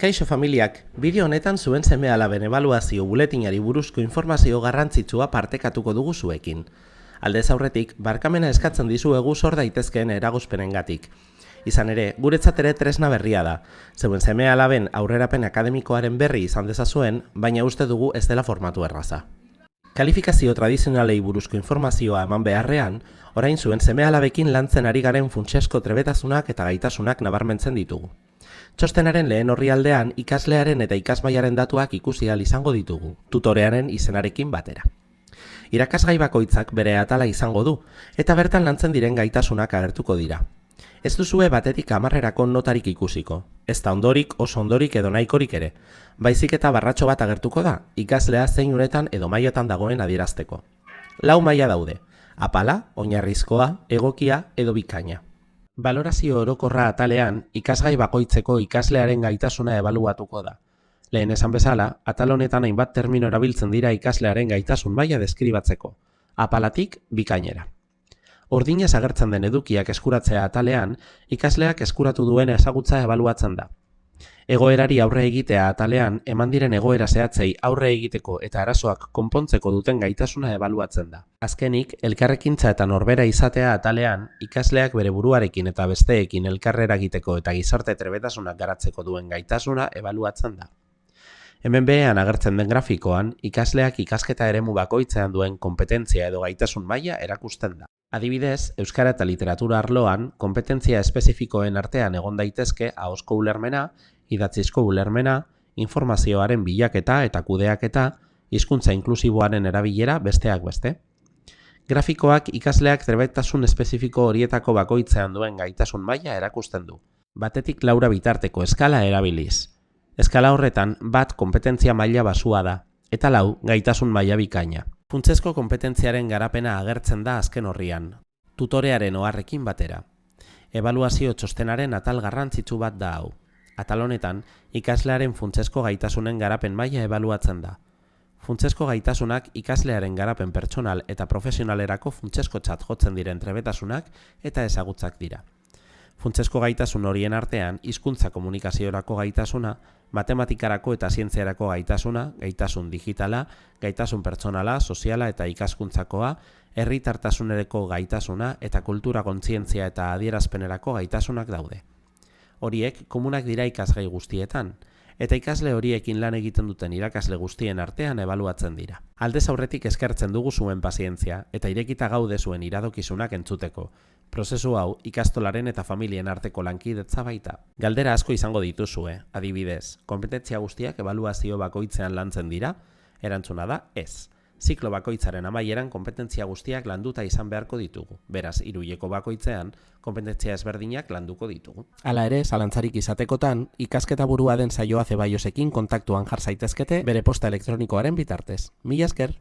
Kaixo familiak, bideo honetan zuen seme-alaben ebaluazio buletinari buruzko informazio garrantzitsua partekatuko dugu zuekin. Aldez aurretik, barkamena eskatzen dizuegu sor daitezkeen eragozpenengatik. Izan ere, guretzat ere tresna berria da. Zeuen seme-alaben aurrerapen akademikoaren berri izan dezazuen, baina uste dugu ez dela formatu erraza. Kalifikazio tradizionalei buruzko informazioa eman beharrean, orain zuen seme-alabekin lantzen ari garen funtsezko trebetasunak eta gaitasunak nabarmentzen ditugu. Txostenaren lehen orrialdean ikaslearen eta ikasmaiaren datuak ikusi ahal izango ditugu, tutorearen izenarekin batera. Irakasgai bakoitzak bere atala izango du, eta bertan lantzen diren gaitasunak agertuko dira. Ez duzue batetik 10erako notarik ikusiko, ez da ondorik, oso ondorik edo nahikorik ere, baizik eta barratxo bat agertuko da, ikaslea zein unetan edo mailatan dagoen adierazteko. 4 maila daude, apala, oinarrizkoa, egokia edo bikaina. Balorazio orokorra atalean, ikasgai bakoitzeko ikaslearen gaitasuna ebaluatuko da. Lehen esan bezala, atal honetan hainbat termino erabiltzen dira ikaslearen gaitasun maila deskribatzeko, apalatik bikainera. Ordinez agertzen den edukiak eskuratzea atalean, ikasleak eskuratu duen ezagutza ebaluatzen da. Egoerari aurre egitea atalean, eman diren egoera zehatzei aurre egiteko eta arazoak konpontzeko duten gaitasuna ebaluatzen da. Azkenik, elkarrekintza eta norbera izatea atalean, ikasleak bere buruarekin eta besteekin elkarrera egiteko eta gizarte trebetasunak garatzeko duen gaitasuna ebaluatzen da. Hemen behean agertzen den grafikoan, ikasleak ikasketa eremu bakoitzean duen konpetentzia edo gaitasun maila erakusten da. Adibidez, euskara eta literatura arloan, konpetentzia espezifikoen artean egon daitezke ahozko ulermena, idatzizko ulermena, informazioaren bilaketa eta kudeaketa, hizkuntza inklusiboaren erabilera besteak beste. Grafikoak ikasleak trebetasun espezifiko horietako bakoitzean duen gaitasun maila erakusten du. Batetik 4 bitarteko eskala erabiliz. Eskala horretan, 1 konpetentzia maila basua da, eta 4 gaitasun maila bikaina. Funtsezko konpetentziaren garapena agertzen da azken orrian, tutorearen oharrekin batera. Ebaluazio txostenaren atal garrantzitsu bat da hau. Atal honetan, ikaslearen funtsezko gaitasunen garapen maila ebaluatzen da. Funtsezko gaitasunak ikaslearen garapen pertsonal eta profesionalerako funtsezkotzat jotzen diren trebetasunak eta ezagutzak dira. Funtsezko gaitasun horien artean, hizkuntza komunikaziorako gaitasuna, matematikarako eta zientziarako gaitasuna, gaitasun digitala, gaitasun pertsonala, soziala eta ikaskuntzakoa, herritartasunerako gaitasuna eta kultura kontzientzia eta adierazpenerako gaitasunak daude. Horiek komunak dira ikasgai guztietan, eta ikasle horiekin lan egiten duten irakasle guztien artean ebaluatzen dira. Aldez aurretik eskertzen dugu zuen pazientzia eta irekita gaude zuen iradokizunak entzuteko. Prozesu hau ikastolaren eta familien arteko lankidetza baita. Galdera asko izango dituzue, adibidez, konpetentzia guztiak ebaluazio bakoitzean lantzen dira? Erantzuna da, ez. Ziklo bakoitzaren amaieran konpetentzia guztiak landuta izan beharko ditugu. Beraz, hiruileko bakoitzean, konpetentzia ezberdinak landuko ditugu. Hala ere, zalantzarik izatekotan, ikasketa burua den Saioa Zeballosekin kontaktuan jar zaitezkete bere posta elektronikoaren bitartez. Mila esker!